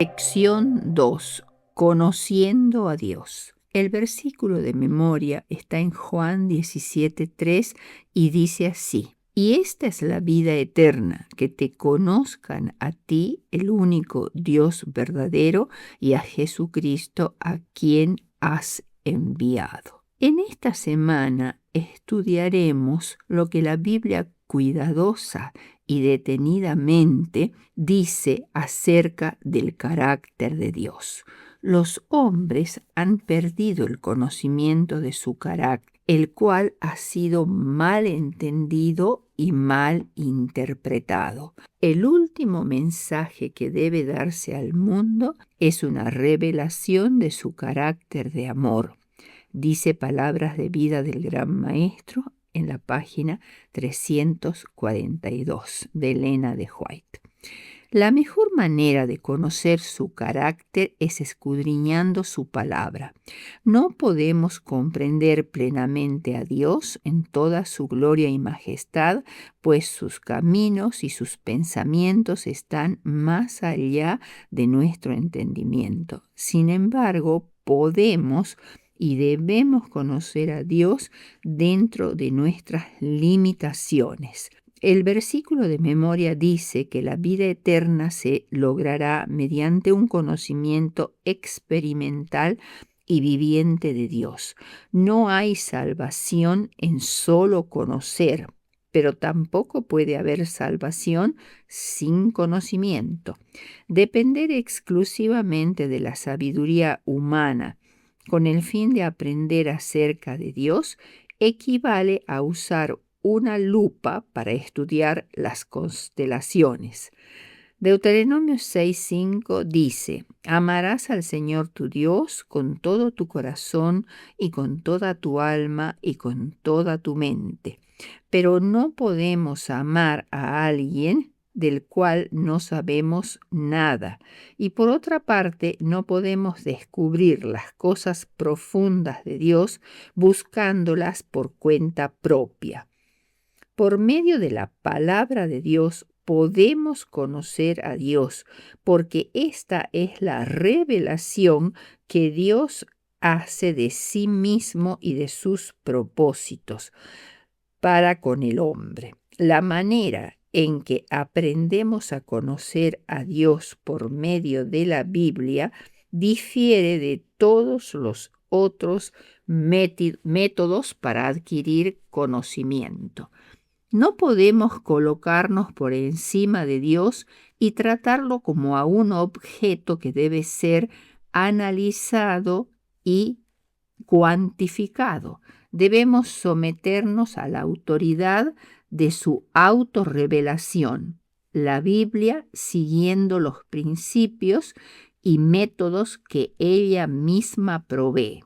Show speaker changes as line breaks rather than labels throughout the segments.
Lección 2. Conociendo a Dios. El versículo de memoria está en Juan 17:3 y dice así: Y esta es la vida eterna, que te conozcan a ti, el único Dios verdadero, y a Jesucristo, a quien has enviado. En esta semana estudiaremos lo que la Biblia cuidadosa y detenidamente dice acerca del carácter de Dios. Los hombres han perdido el conocimiento de su carácter, el cual ha sido mal entendido y mal interpretado. El último mensaje que debe darse al mundo es una revelación de su carácter de amor. Dice Palabras de Vida del Gran Maestro en la página 342 de Elena de White. La mejor manera de conocer su carácter es escudriñando su palabra. No podemos comprender plenamente a Dios en toda su gloria y majestad, pues sus caminos y sus pensamientos están más allá de nuestro entendimiento. Sin embargo, podemos y debemos conocer a Dios dentro de nuestras limitaciones. El versículo de memoria dice que la vida eterna se logrará mediante un conocimiento experimental y viviente de Dios. No hay salvación en solo conocer, pero tampoco puede haber salvación sin conocimiento. Depender exclusivamente de la sabiduría humana con el fin de aprender acerca de Dios equivale a usar una lupa para estudiar las constelaciones. Deuteronomio 6:5 dice: Amarás al Señor tu Dios con todo tu corazón y con toda tu alma y con toda tu mente. Pero no podemos amar a alguien del cual no sabemos nada, y por otra parte no podemos descubrir las cosas profundas de Dios buscándolas por cuenta propia. Por medio de la palabra de Dios podemos conocer a Dios, porque esta es la revelación que Dios hace de sí mismo y de sus propósitos para con el hombre. La manera en que aprendemos a conocer a Dios por medio de la Biblia difiere de todos los otros métodos para adquirir conocimiento. No podemos colocarnos por encima de Dios y tratarlo como a un objeto que debe ser analizado y cuantificado. Debemos someternos a la autoridad de su autorrevelación, la Biblia, siguiendo los principios y métodos que ella misma provee.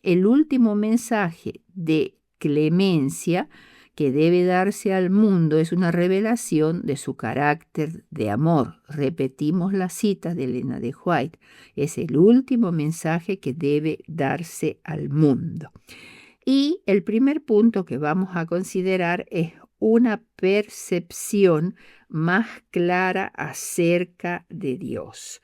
El último mensaje de clemencia que debe darse al mundo es una revelación de su carácter de amor. Repetimos la cita de Elena de White. Es el último mensaje que debe darse al mundo. Y el primer punto que vamos a considerar es una percepción más clara acerca de Dios.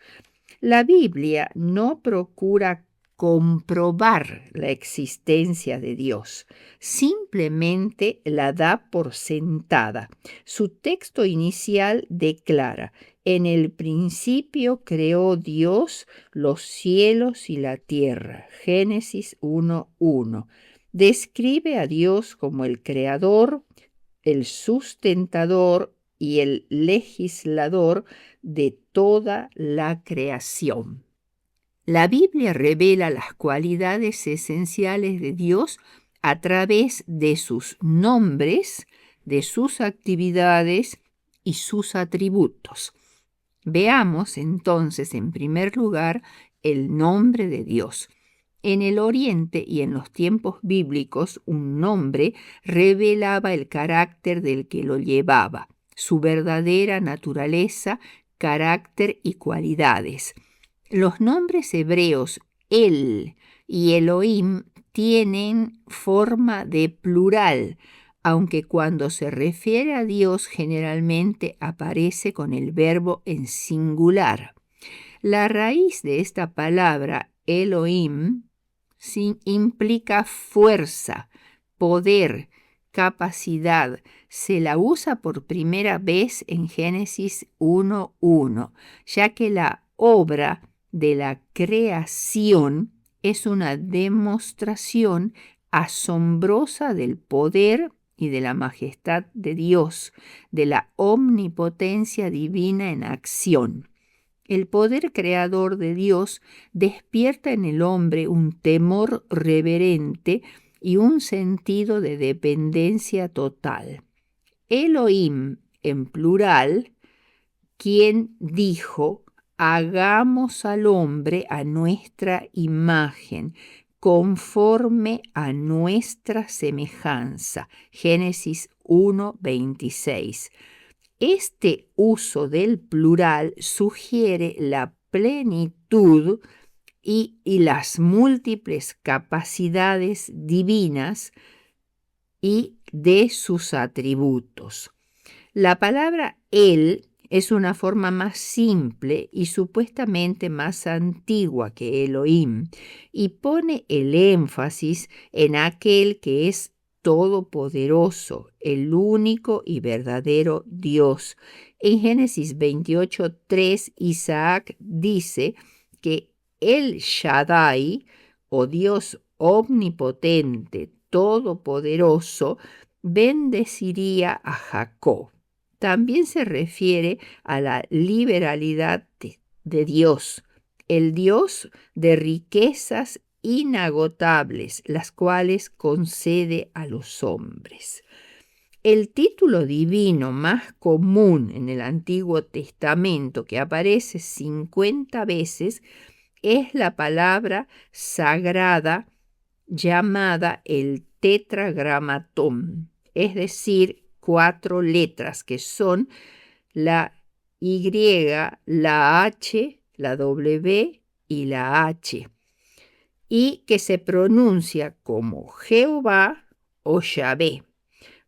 La Biblia no procura comprobar la existencia de Dios, simplemente la da por sentada. Su texto inicial declara: en el principio creó Dios los cielos y la tierra. Génesis 1:1. Describe a Dios como el creador, el sustentador y el legislador de toda la creación. La Biblia revela las cualidades esenciales de Dios a través de sus nombres, de sus actividades y sus atributos. Veamos entonces, en primer lugar, el nombre de Dios. En el Oriente y en los tiempos bíblicos, un nombre revelaba el carácter del que lo llevaba, su verdadera naturaleza, carácter y cualidades. Los nombres hebreos El y Elohim tienen forma de plural, aunque cuando se refiere a Dios generalmente aparece con el verbo en singular. La raíz de esta palabra, Elohim, implica fuerza, poder, capacidad. Se la usa por primera vez en Génesis 1:1, ya que la obra de la creación es una demostración asombrosa del poder y de la majestad de Dios, de la omnipotencia divina en acción. El poder creador de Dios despierta en el hombre un temor reverente y un sentido de dependencia total. Elohim, en plural, quien dijo, hagamos al hombre a nuestra imagen, conforme a nuestra semejanza. Génesis 1:26. Este uso del plural sugiere la plenitud y las múltiples capacidades divinas y de sus atributos. La palabra él es una forma más simple y supuestamente más antigua que Elohim y pone el énfasis en aquel que es todopoderoso, el único y verdadero Dios. En Génesis 28:3, Isaac dice que el Shaddai, o Dios omnipotente, todopoderoso, bendeciría a Jacob. También se refiere a la liberalidad de Dios, el Dios de riquezas inagotables, las cuales concede a los hombres. El título divino más común en el Antiguo Testamento, que aparece 50 veces, es la palabra sagrada llamada el tetragramatón, es decir, 4 letras que son la Y, la H, la W y la H, y que se pronuncia como Jehová o Yahvé.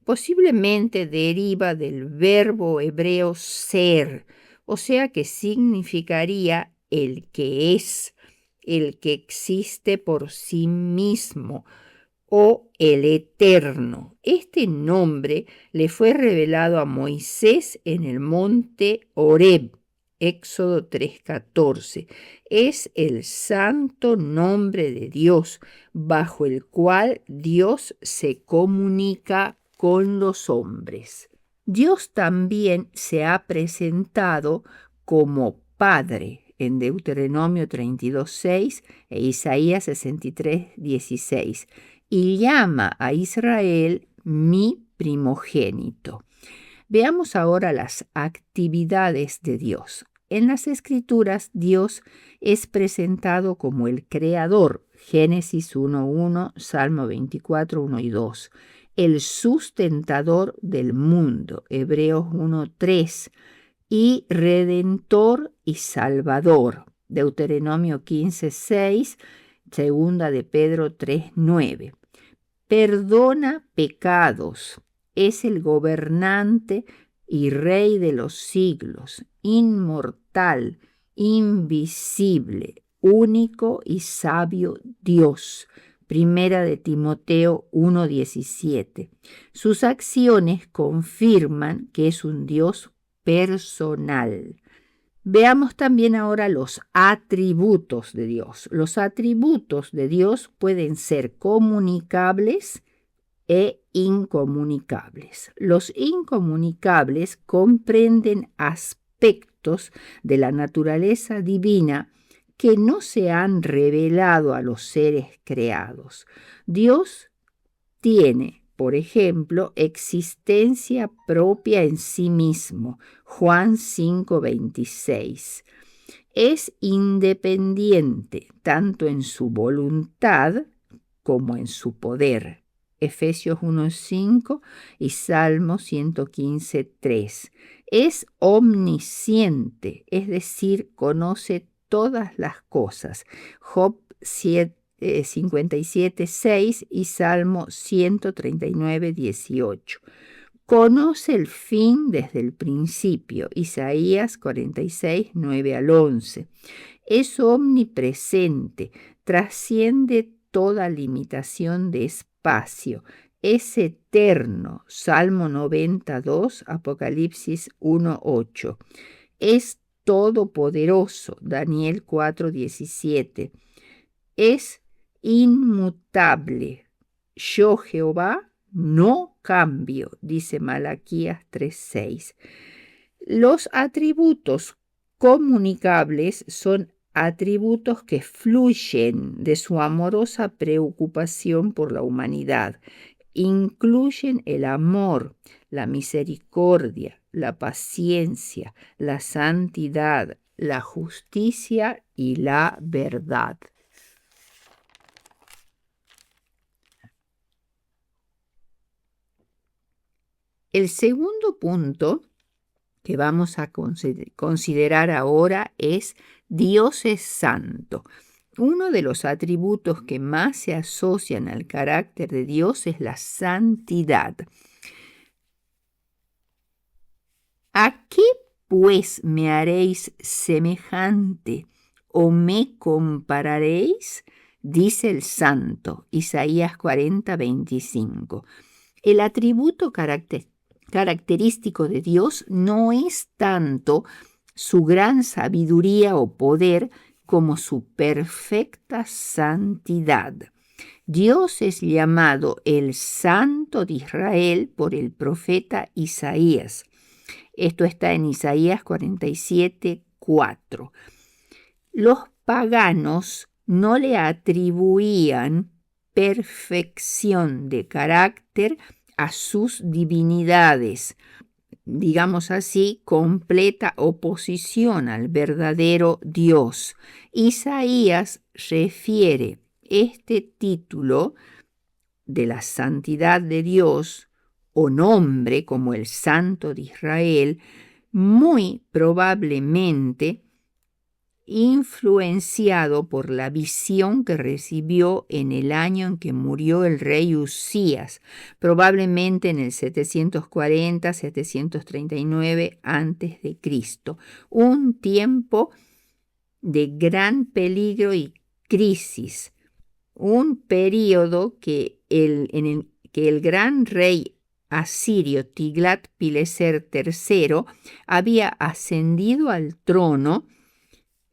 Posiblemente deriva del verbo hebreo ser, o sea que significaría el que es, el que existe por sí mismo, o el Eterno. Este nombre le fue revelado a Moisés en el monte Horeb, Éxodo 3:14. Es el santo nombre de Dios, bajo el cual Dios se comunica con los hombres. Dios también se ha presentado como Padre en Deuteronomio 32:6 e Isaías 63:16. Y llama a Israel mi primogénito. Veamos ahora las actividades de Dios. En las Escrituras, Dios es presentado como el Creador, Génesis 1:1, Salmo 24:1 y 2, el sustentador del mundo, Hebreos 1:3, y Redentor y Salvador, Deuteronomio 15:6, Segunda de Pedro 3:9. Perdona pecados, es el gobernante y rey de los siglos, inmortal, invisible, único y sabio Dios. Primera de Timoteo 1:17. Sus acciones confirman que es un Dios personal. Veamos también ahora los atributos de Dios. Los atributos de Dios pueden ser comunicables e incomunicables. Los incomunicables comprenden aspectos de la naturaleza divina que no se han revelado a los seres creados. Dios tiene, por ejemplo, existencia propia en sí mismo, Juan 5:26. Es independiente tanto en su voluntad como en su poder, Efesios 1:5 y Salmo 115:3. Es omnisciente, es decir, conoce todas las cosas, Job 57:6 y Salmo 139:18. Conoce el fin desde el principio. Isaías 46, 9 al 11. Es omnipresente, trasciende toda limitación de espacio. Es eterno. Salmo 92, Apocalipsis 1, 8. Es todopoderoso. Daniel 4, 17. Es inmutable. Yo, Jehová, no cambio, dice Malaquías 3:6. Los atributos comunicables son atributos que fluyen de su amorosa preocupación por la humanidad. Incluyen el amor, la misericordia, la paciencia, la santidad, la justicia y la verdad. El segundo punto que vamos a considerar ahora es Dios es santo. Uno de los atributos que más se asocian al carácter de Dios es la santidad. ¿A qué pues me haréis semejante o me compararéis? Dice el santo, Isaías 40, 25. El atributo característico de Dios no es tanto su gran sabiduría o poder como su perfecta santidad. Dios es llamado el Santo de Israel por el profeta Isaías. Esto está en Isaías 47, 4. Los paganos no le atribuían perfección de carácter a sus divinidades, digamos así, completa oposición al verdadero Dios. Isaías refiere este título de la santidad de Dios o nombre como el Santo de Israel, muy probablemente influenciado por la visión que recibió en el año en que murió el rey Usías, probablemente en el 740-739 a.C., un tiempo de gran peligro y crisis, un periodo en el que el gran rey asirio Tiglat-Pileser III había ascendido al trono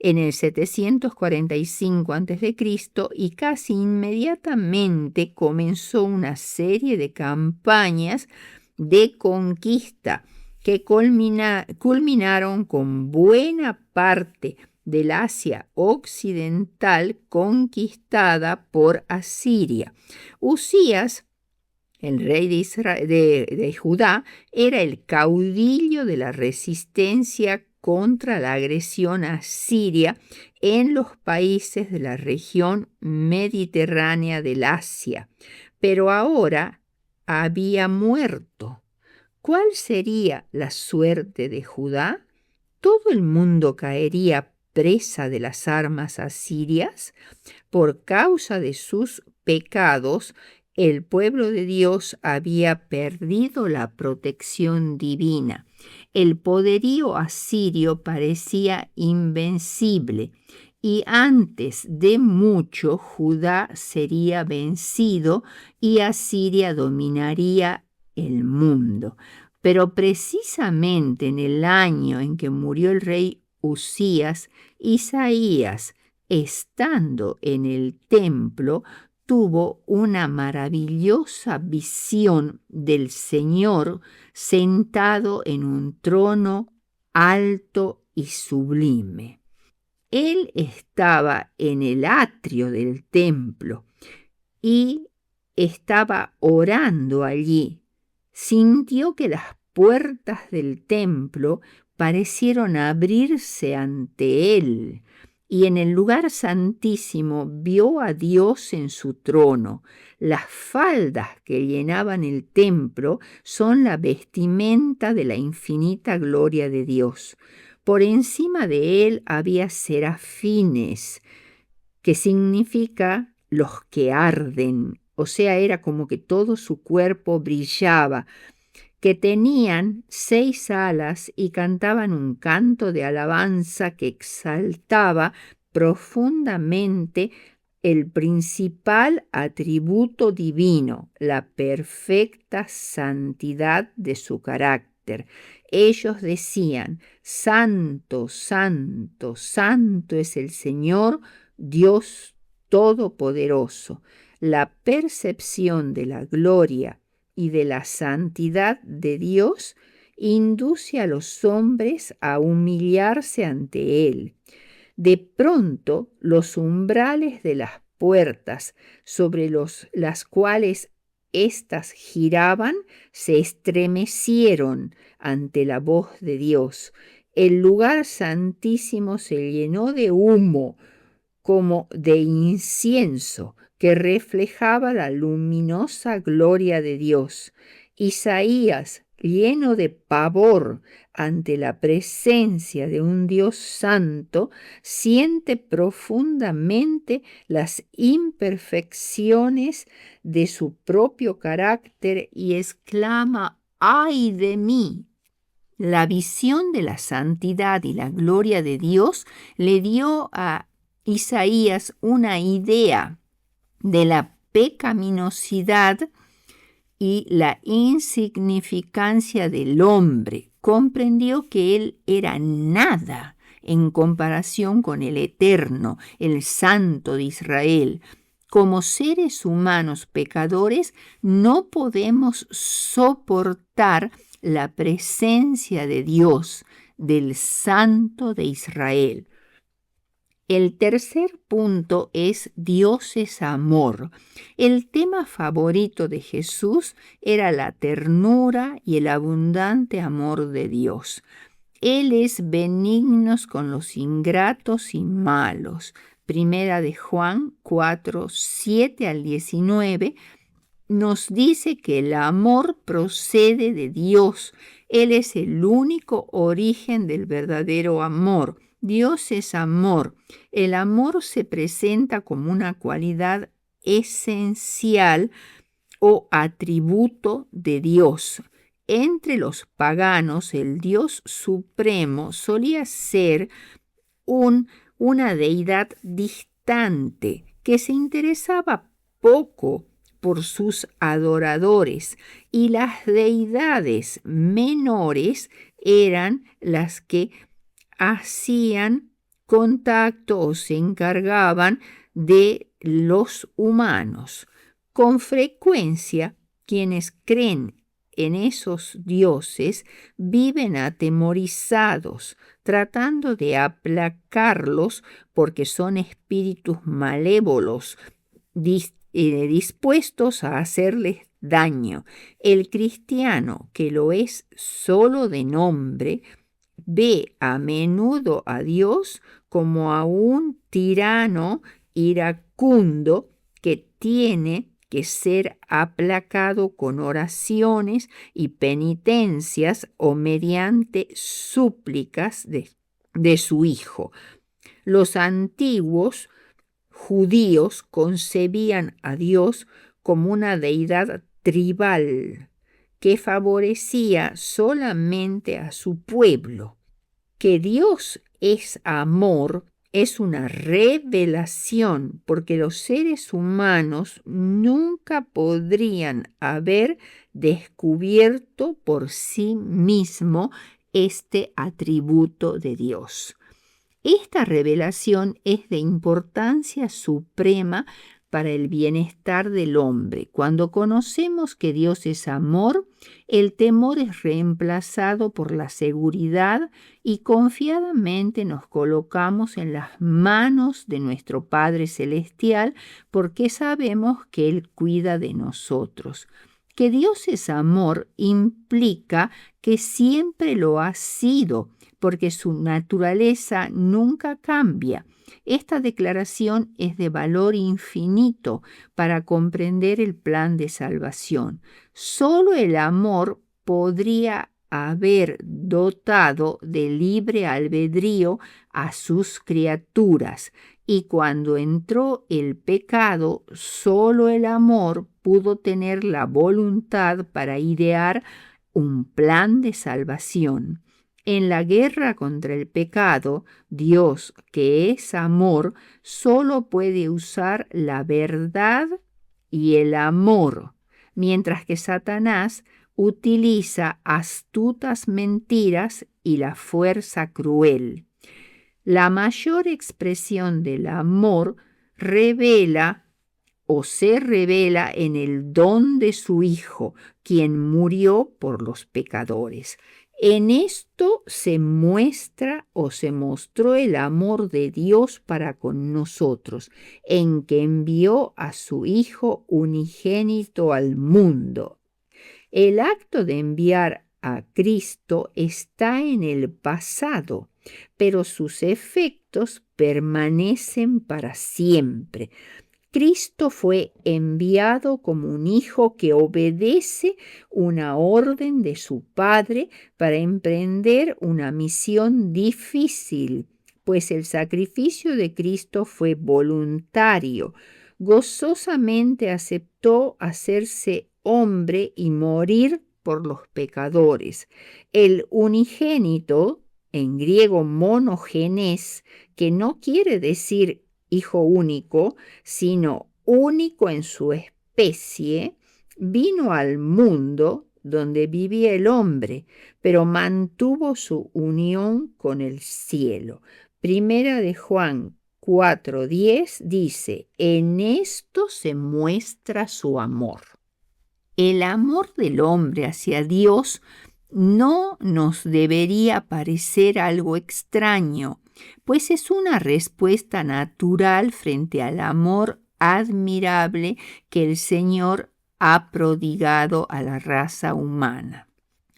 en el 745 a.C. y casi inmediatamente comenzó una serie de campañas de conquista que culminaron con buena parte del Asia occidental conquistada por Asiria. Usías, el rey de Judá, era el caudillo de la resistencia contra la agresión asiria en los países de la región mediterránea del Asia, pero ahora había muerto. ¿Cuál sería la suerte de Judá? ¿Todo el mundo caería presa de las armas asirias? Por causa de sus pecados, el pueblo de Dios había perdido la protección divina. El poderío asirio parecía invencible y antes de mucho Judá sería vencido y Asiria dominaría el mundo. Pero precisamente en el año en que murió el rey Usías, Isaías, estando en el templo, tuvo una maravillosa visión del Señor sentado en un trono alto y sublime. Él estaba en el atrio del templo y estaba orando allí. Sintió que las puertas del templo parecieron abrirse ante él, y en el lugar santísimo vio a Dios en su trono. Las faldas que llenaban el templo son la vestimenta de la infinita gloria de Dios. Por encima de él había serafines, que significa los que arden, o sea, era como que todo su cuerpo brillaba. que tenían 6 alas y cantaban un canto de alabanza que exaltaba profundamente el principal atributo divino, la perfecta santidad de su carácter. Ellos decían: Santo, santo, santo es el Señor, Dios Todopoderoso. La percepción de la gloria y de la santidad de Dios induce a los hombres a humillarse ante Él. De pronto, los umbrales de las puertas sobre las cuales éstas giraban se estremecieron ante la voz de Dios. El lugar santísimo se llenó de humo, como de incienso, que reflejaba la luminosa gloria de Dios. Isaías, lleno de pavor ante la presencia de un Dios santo, siente profundamente las imperfecciones de su propio carácter y exclama: ¡ay de mí! La visión de la santidad y la gloria de Dios le dio a Isaías una idea de la pecaminosidad y la insignificancia del hombre. Comprendió que él era nada en comparación con el Eterno, el Santo de Israel. Como seres humanos pecadores, no podemos soportar la presencia de Dios, del Santo de Israel. El tercer punto es Dios es amor. El tema favorito de Jesús era la ternura y el abundante amor de Dios. Él es benigno con los ingratos y malos. Primera de Juan 4, 7 al 19 nos dice que el amor procede de Dios. Él es el único origen del verdadero amor. Dios es amor. El amor se presenta como una cualidad esencial o atributo de Dios. Entre los paganos, el Dios supremo solía ser una deidad distante que se interesaba poco por sus adoradores, y las deidades menores eran las que hacían contacto o se encargaban de los humanos. Con frecuencia, quienes creen en esos dioses viven atemorizados, tratando de aplacarlos porque son espíritus malévolos, dispuestos a hacerles daño. El cristiano, que lo es solo de nombre, ve a menudo a Dios como a un tirano iracundo que tiene que ser aplacado con oraciones y penitencias o mediante súplicas de su Hijo. Los antiguos judíos concebían a Dios como una deidad tribal que favorecía solamente a su pueblo. Que Dios es amor es una revelación, porque los seres humanos nunca podrían haber descubierto por sí mismo este atributo de Dios. Esta revelación es de importancia suprema para el bienestar del hombre. Cuando conocemos que Dios es amor, el temor es reemplazado por la seguridad y confiadamente nos colocamos en las manos de nuestro Padre Celestial porque sabemos que Él cuida de nosotros. Que Dios es amor implica que siempre lo ha sido, porque su naturaleza nunca cambia. Esta declaración es de valor infinito para comprender el plan de salvación. Solo el amor podría haber dotado de libre albedrío a sus criaturas, y cuando entró el pecado, solo el amor pudo tener la voluntad para idear un plan de salvación. En la guerra contra el pecado, Dios, que es amor, solo puede usar la verdad y el amor, mientras que Satanás utiliza astutas mentiras y la fuerza cruel. La mayor expresión del amor revela o se revela en el don de su Hijo, quien murió por los pecadores. En esto se muestra o se mostró el amor de Dios para con nosotros, en que envió a su Hijo unigénito al mundo. El acto de enviar a Cristo está en el pasado, pero sus efectos permanecen para siempre. Cristo fue enviado como un hijo que obedece una orden de su Padre para emprender una misión difícil, pues el sacrificio de Cristo fue voluntario. Gozosamente aceptó hacerse hombre y morir por los pecadores. El unigénito, en griego monogenes, que no quiere decir hijo único, sino único en su especie, vino al mundo donde vivía el hombre, pero mantuvo su unión con el cielo. Primera de Juan 4:10 dice, en esto se muestra su amor. El amor del hombre hacia Dios no nos debería parecer algo extraño, pues es una respuesta natural frente al amor admirable que el Señor ha prodigado a la raza humana.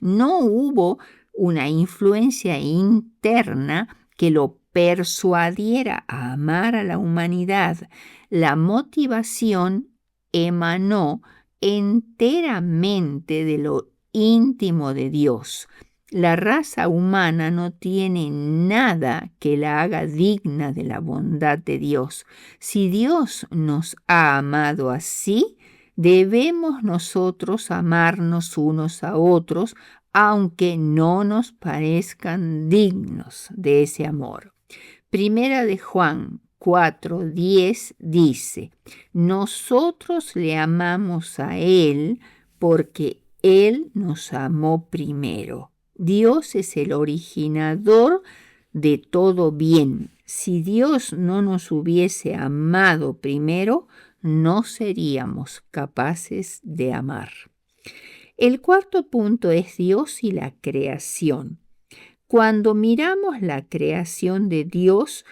No hubo una influencia interna que lo persuadiera a amar a la humanidad. La motivación emanó enteramente de lo íntimo de Dios. La raza humana no tiene nada que la haga digna de la bondad de Dios. Si Dios nos ha amado así, debemos nosotros amarnos unos a otros, aunque no nos parezcan dignos de ese amor. Primera de Juan 4:10 dice, nosotros le amamos a Él porque Él nos amó primero. Dios es el originador de todo bien. Si Dios no nos hubiese amado primero, no seríamos capaces de amar. El cuarto punto es Dios y la creación. Cuando miramos la creación de Dios,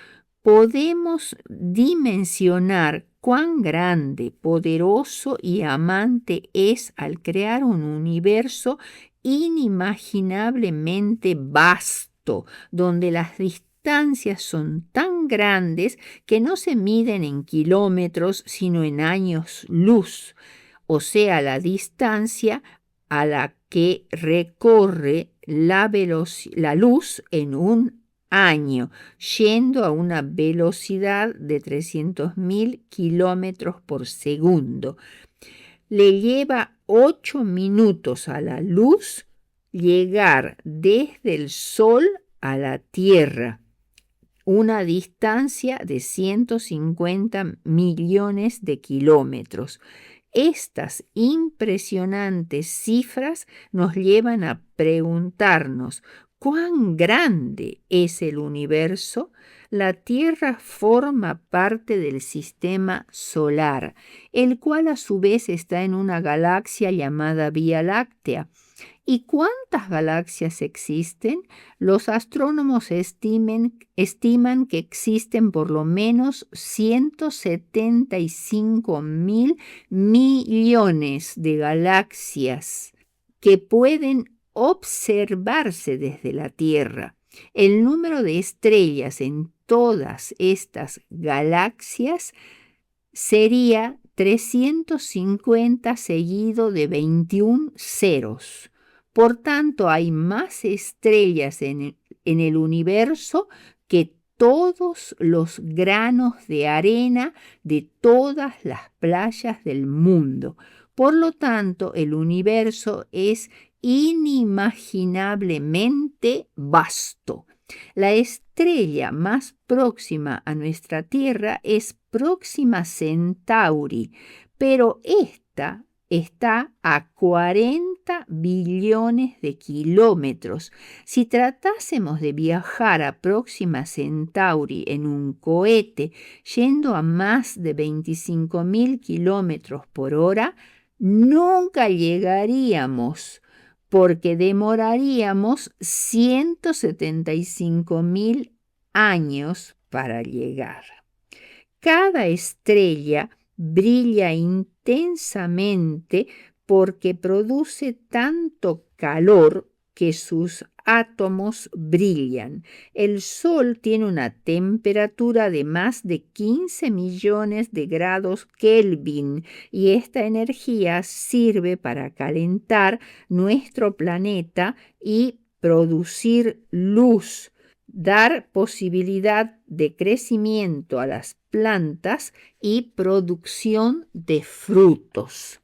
podemos dimensionar cuán grande, poderoso y amante es al crear un universo inimaginablemente vasto, donde las distancias son tan grandes que no se miden en kilómetros, sino en años luz, o sea, la distancia a la que recorre la luz en un año, yendo a una velocidad de 300.000 kilómetros por segundo. Le lleva 8 minutos a la luz llegar desde el Sol a la Tierra, una distancia de 150 millones de kilómetros. Estas impresionantes cifras nos llevan a preguntarnos ¿cuán grande es el universo? La Tierra forma parte del sistema solar, el cual a su vez está en una galaxia llamada Vía Láctea. ¿Y cuántas galaxias existen? Los astrónomos estiman que existen por lo menos 175.000 millones de galaxias que pueden observarse desde la Tierra. El número de estrellas en todas estas galaxias sería 350 seguido de 21 ceros. Por tanto, hay más estrellas en el universo que todos los granos de arena de todas las playas del mundo. Por lo tanto, el universo es inimaginablemente vasto. La estrella más próxima a nuestra Tierra es Próxima Centauri, pero esta está a 40 billones de kilómetros. Si tratásemos de viajar a Próxima Centauri en un cohete yendo a más de 25.000 kilómetros por hora, nunca llegaríamos, porque demoraríamos 175.000 años para llegar. Cada estrella brilla intensamente porque produce tanto calor que sus átomos brillan. El Sol tiene una temperatura de más de 15 millones de grados Kelvin y esta energía sirve para calentar nuestro planeta y producir luz, dar posibilidad de crecimiento a las plantas y producción de frutos.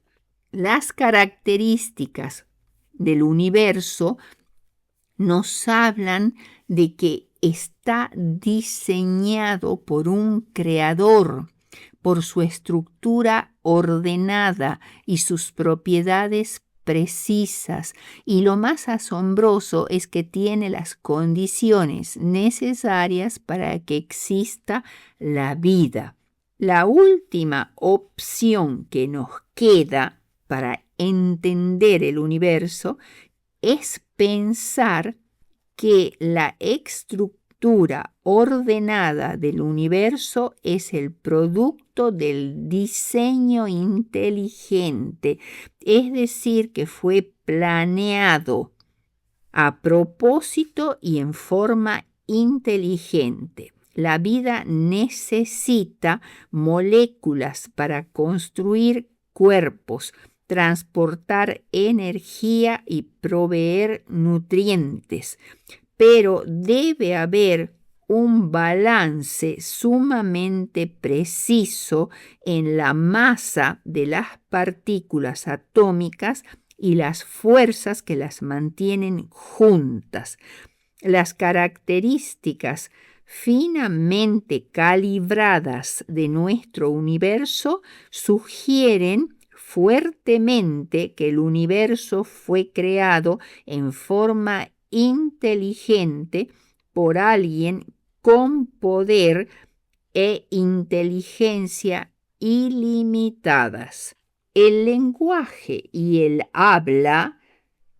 Las características del universo nos hablan de que está diseñado por un creador, por su estructura ordenada y sus propiedades precisas, y lo más asombroso es que tiene las condiciones necesarias para que exista la vida. La última opción que nos queda para entender el universo es pensar que la estructura ordenada del universo es el producto del diseño inteligente, es decir, que fue planeado a propósito y en forma inteligente. La vida necesita moléculas para construir cuerpos, transportar energía y proveer nutrientes, pero debe haber un balance sumamente preciso en la masa de las partículas atómicas y las fuerzas que las mantienen juntas. Las características finamente calibradas de nuestro universo sugieren fuertemente que el universo fue creado en forma inteligente por alguien con poder e inteligencia ilimitadas. El lenguaje y el habla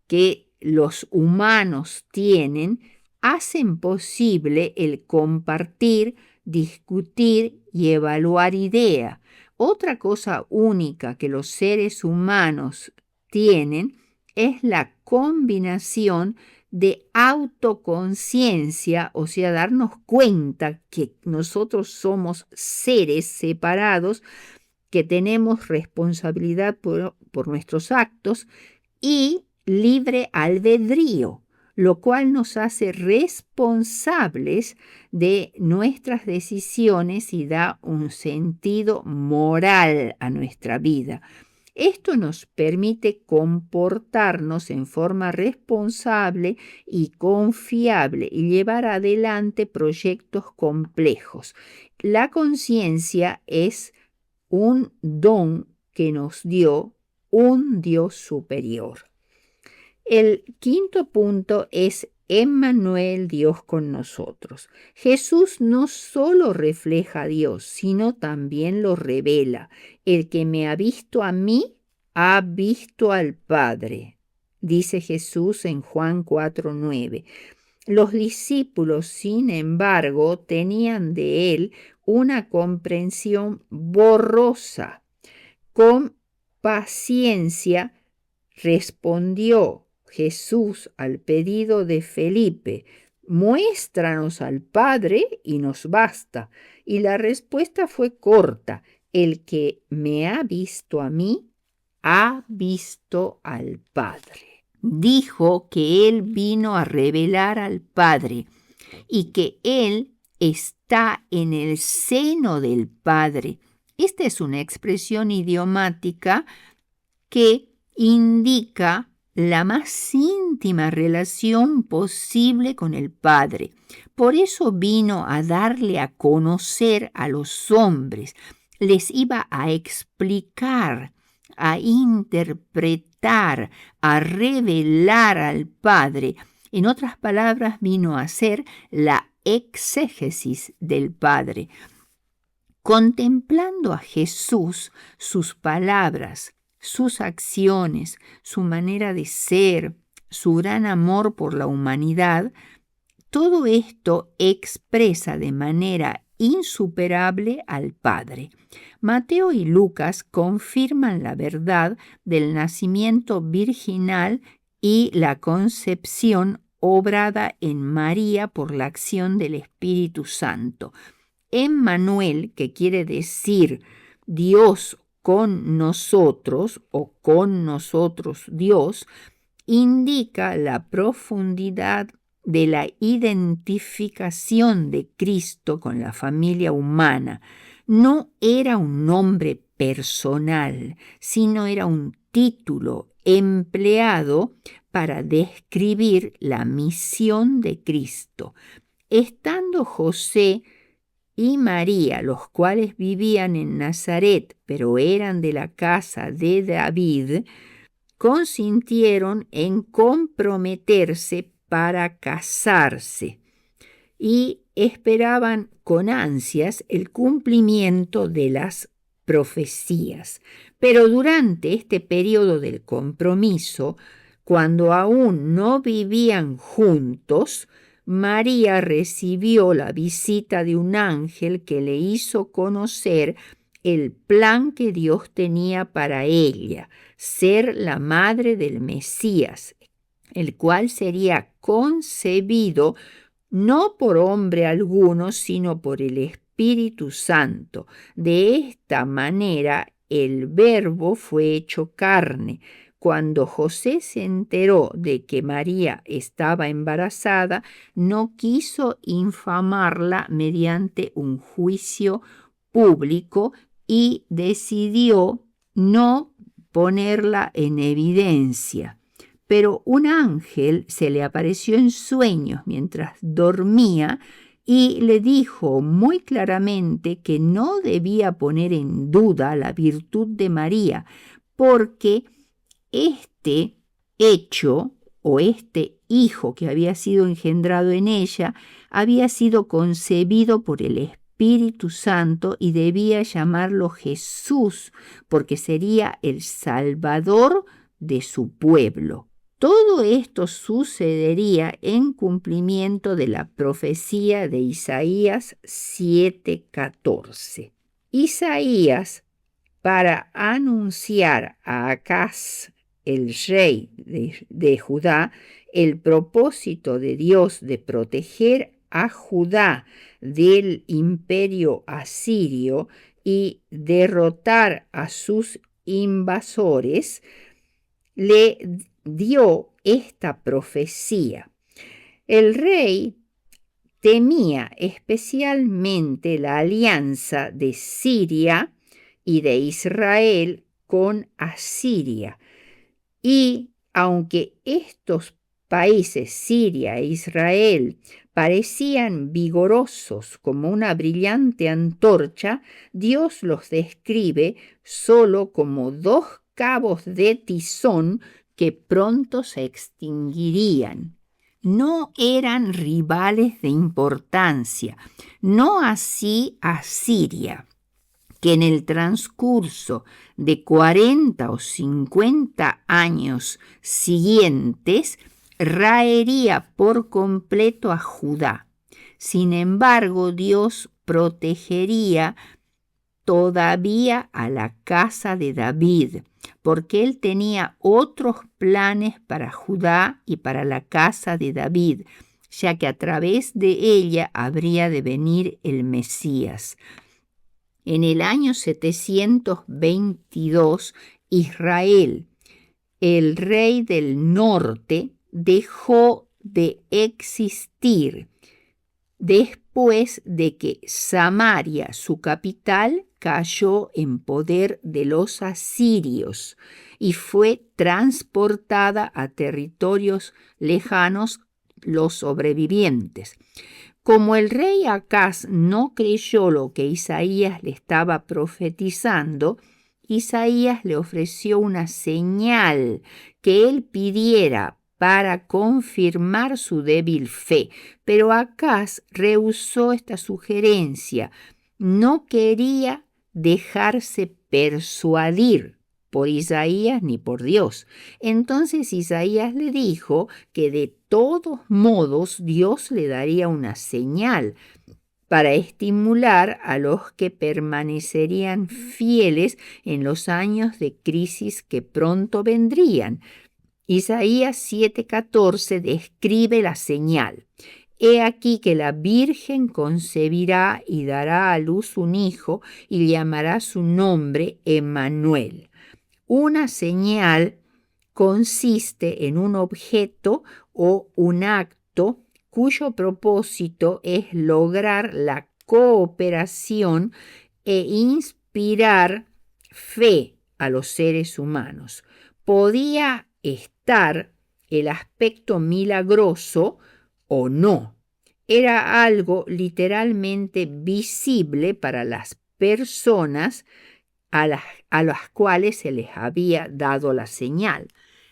que los humanos tienen hacen posible el compartir, discutir y evaluar ideas. Otra cosa única que los seres humanos tienen es la combinación de autoconciencia, o sea, darnos cuenta que nosotros somos seres separados, que tenemos responsabilidad por nuestros actos, y libre albedrío, lo cual nos hace responsables de nuestras decisiones y da un sentido moral a nuestra vida. Esto nos permite comportarnos en forma responsable y confiable y llevar adelante proyectos complejos. La conciencia es un don que nos dio un Dios superior. El quinto punto es Emmanuel, Dios con nosotros. Jesús no solo refleja a Dios, sino también lo revela. El que me ha visto a mí, ha visto al Padre, dice Jesús en Juan 4:9. Los discípulos, sin embargo, tenían de él una comprensión borrosa. Con paciencia respondió Jesús al pedido de Felipe: muéstranos al Padre y nos basta. Y la respuesta fue corta: el que me ha visto a mí, ha visto al Padre. Dijo que él vino a revelar al Padre y que él está en el seno del Padre. Esta es una expresión idiomática que indica la más íntima relación posible con el Padre. Por eso vino a darle a conocer a los hombres, les iba a explicar, a interpretar, a revelar al Padre. En otras palabras, vino a ser la exégesis del Padre. Contemplando a Jesús, sus palabras, sus acciones, su manera de ser, su gran amor por la humanidad, todo esto expresa de manera insuperable al Padre. Mateo y Lucas confirman la verdad del nacimiento virginal y la concepción obrada en María por la acción del Espíritu Santo. Emmanuel, que quiere decir Dios con nosotros o con nosotros Dios, indica la profundidad de la identificación de Cristo con la familia humana. No era un nombre personal, sino era un título empleado para describir la misión de Cristo. Estando José y María, los cuales vivían en Nazaret, pero eran de la casa de David, consintieron en comprometerse para casarse y esperaban con ansias el cumplimiento de las profecías. Pero durante este periodo del compromiso, cuando aún no vivían juntos, María recibió la visita de un ángel que le hizo conocer el plan que Dios tenía para ella, ser la madre del Mesías, el cual sería concebido no por hombre alguno, sino por el Espíritu Santo. De esta manera, el Verbo fue hecho carne. Cuando José se enteró de que María estaba embarazada, no quiso infamarla mediante un juicio público y decidió no ponerla en evidencia. Pero un ángel se le apareció en sueños mientras dormía y le dijo muy claramente que no debía poner en duda la virtud de María, porque este hecho o este hijo que había sido engendrado en ella había sido concebido por el Espíritu Santo y debía llamarlo Jesús, porque sería el Salvador de su pueblo. Todo esto sucedería en cumplimiento de la profecía de Isaías 7:14. Isaías, para anunciar a Acaz, el rey de Judá, el propósito de Dios de proteger a Judá del imperio asirio y derrotar a sus invasores, le dio esta profecía. El rey temía especialmente la alianza de Siria y de Israel con Asiria. Y aunque estos países, Siria e Israel, parecían vigorosos como una brillante antorcha, Dios los describe solo como dos cabos de tizón que pronto se extinguirían. No eran rivales de importancia, no así Asiria, que en el transcurso de 40 o 50 años siguientes raería por completo a Judá. Sin embargo, Dios protegería todavía a la casa de David, porque él tenía otros planes para Judá y para la casa de David, ya que a través de ella habría de venir el Mesías. En el año 722, Israel, el rey del norte, dejó de existir. Después después de que Samaria, su capital, cayó en poder de los asirios y fue transportada a territorios lejanos los sobrevivientes. Como el rey Acaz no creyó lo que Isaías le estaba profetizando, Isaías le ofreció una señal que él pidiera para confirmar su débil fe, pero Acaz rehusó esta sugerencia. No quería dejarse persuadir por Isaías ni por Dios. Entonces Isaías le dijo que de todos modos Dios le daría una señal para estimular a los que permanecerían fieles en los años de crisis que pronto vendrían. Isaías 7:14 describe la señal. He aquí que la Virgen concebirá y dará a luz un hijo y llamará su nombre Emmanuel. Una señal consiste en un objeto o un acto cuyo propósito es lograr la cooperación e inspirar fe a los seres humanos. Podía estar el aspecto milagroso o no. Era algo literalmente visible para las personas a las cuales se les había dado la señal.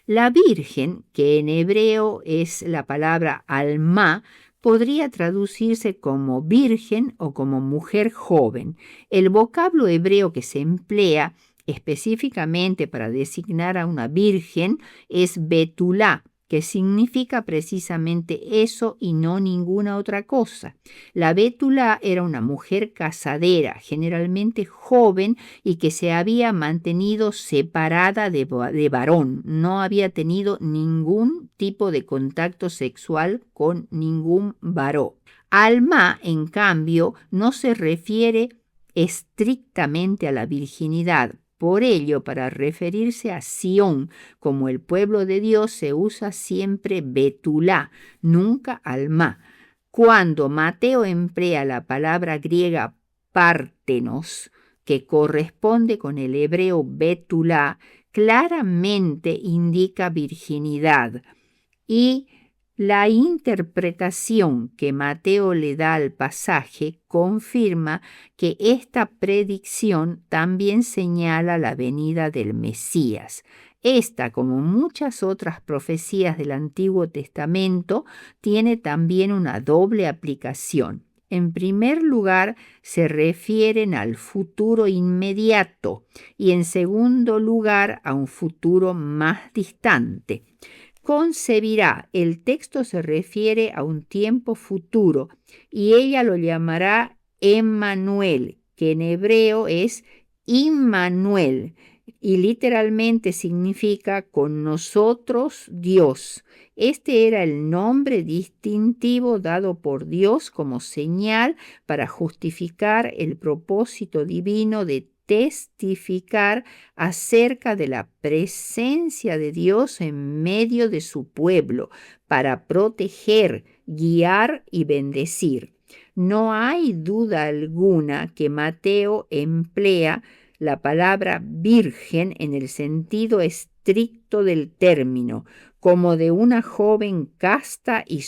La Virgen, que en hebreo es la palabra alma, podría traducirse como virgen o como mujer joven. El vocablo hebreo que se emplea específicamente para designar a una virgen es betulá, que significa precisamente eso y no ninguna otra cosa. La bétula era una mujer casadera, generalmente joven y que se había mantenido separada de varón, no había tenido ningún tipo de contacto sexual con ningún varón. Alma, en cambio, no se refiere estrictamente a la virginidad. Por ello, para referirse a Sión como el pueblo de Dios se usa siempre betulá, nunca alma. Cuando Mateo emplea la palabra griega pártenos, que corresponde con el hebreo betulá, claramente indica virginidad. Y la interpretación que Mateo le da al pasaje confirma que esta predicción también señala la venida del Mesías. Esta, como muchas otras profecías del Antiguo Testamento, tiene también una doble aplicación. En primer lugar, se refieren al futuro inmediato y en segundo lugar a un futuro más distante. Concebirá, el texto se refiere a un tiempo futuro y ella lo llamará Emmanuel, que en hebreo es Immanuel y literalmente significa con nosotros Dios. Este era el nombre distintivo dado por Dios como señal para justificar el propósito divino de testificar acerca de la presencia de Dios en medio de su pueblo para proteger, guiar y bendecir. No hay duda alguna que Mateo emplea la palabra virgen en el sentido estricto del término, como de una joven casta y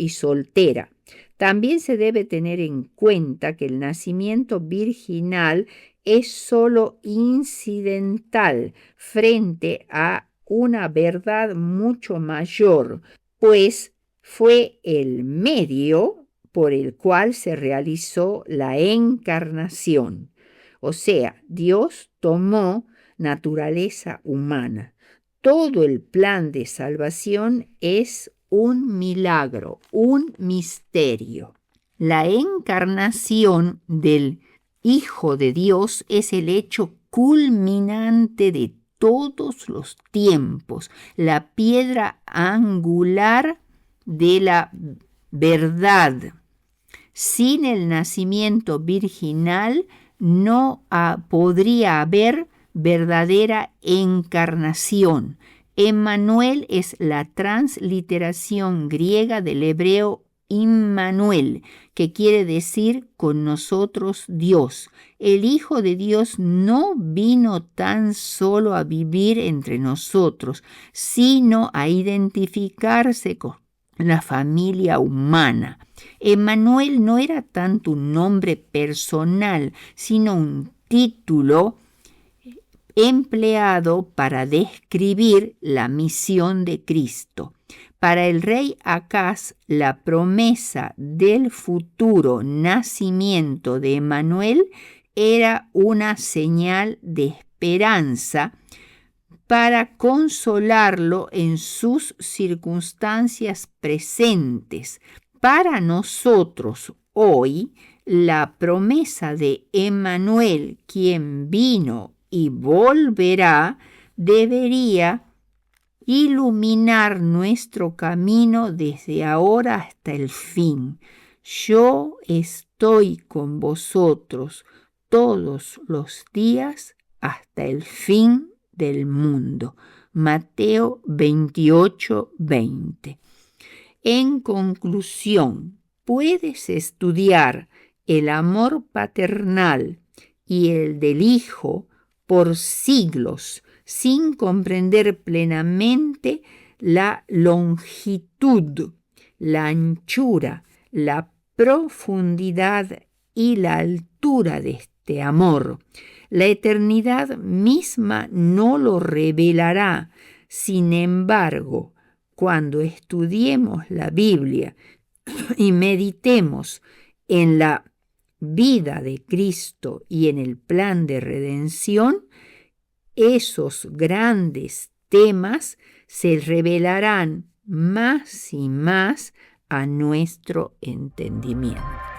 soltera. También se debe tener en cuenta que el nacimiento virginal es solo incidental frente a una verdad mucho mayor, pues fue el medio por el cual se realizó la encarnación. O sea, Dios tomó naturaleza humana. Todo el plan de salvación es un milagro, un misterio. La encarnación del Hijo de Dios es el hecho culminante de todos los tiempos, la piedra angular de la verdad. Sin el nacimiento virginal no podría haber verdadera encarnación. Emmanuel es la transliteración griega del hebreo Immanuel, que quiere decir con nosotros Dios. El Hijo de Dios no vino tan solo a vivir entre nosotros, sino a identificarse con la familia humana. Emmanuel no era tanto un nombre personal, sino un título empleado para describir la misión de Cristo. Para el rey Acaz, la promesa del futuro nacimiento de Emmanuel era una señal de esperanza para consolarlo en sus circunstancias presentes. Para nosotros hoy, la promesa de Emmanuel, quien vino y volverá, debería iluminar nuestro camino desde ahora hasta el fin. Yo estoy con vosotros todos los días hasta el fin del mundo. Mateo 28:20. En conclusión, puedes estudiar el amor paternal y el del Hijo por siglos sin comprender plenamente la longitud, la anchura, la profundidad y la altura de este amor. La eternidad misma no lo revelará. Sin embargo, cuando estudiemos la Biblia y meditemos en la vida de Cristo y en el plan de redención, esos grandes temas se revelarán más y más a nuestro entendimiento.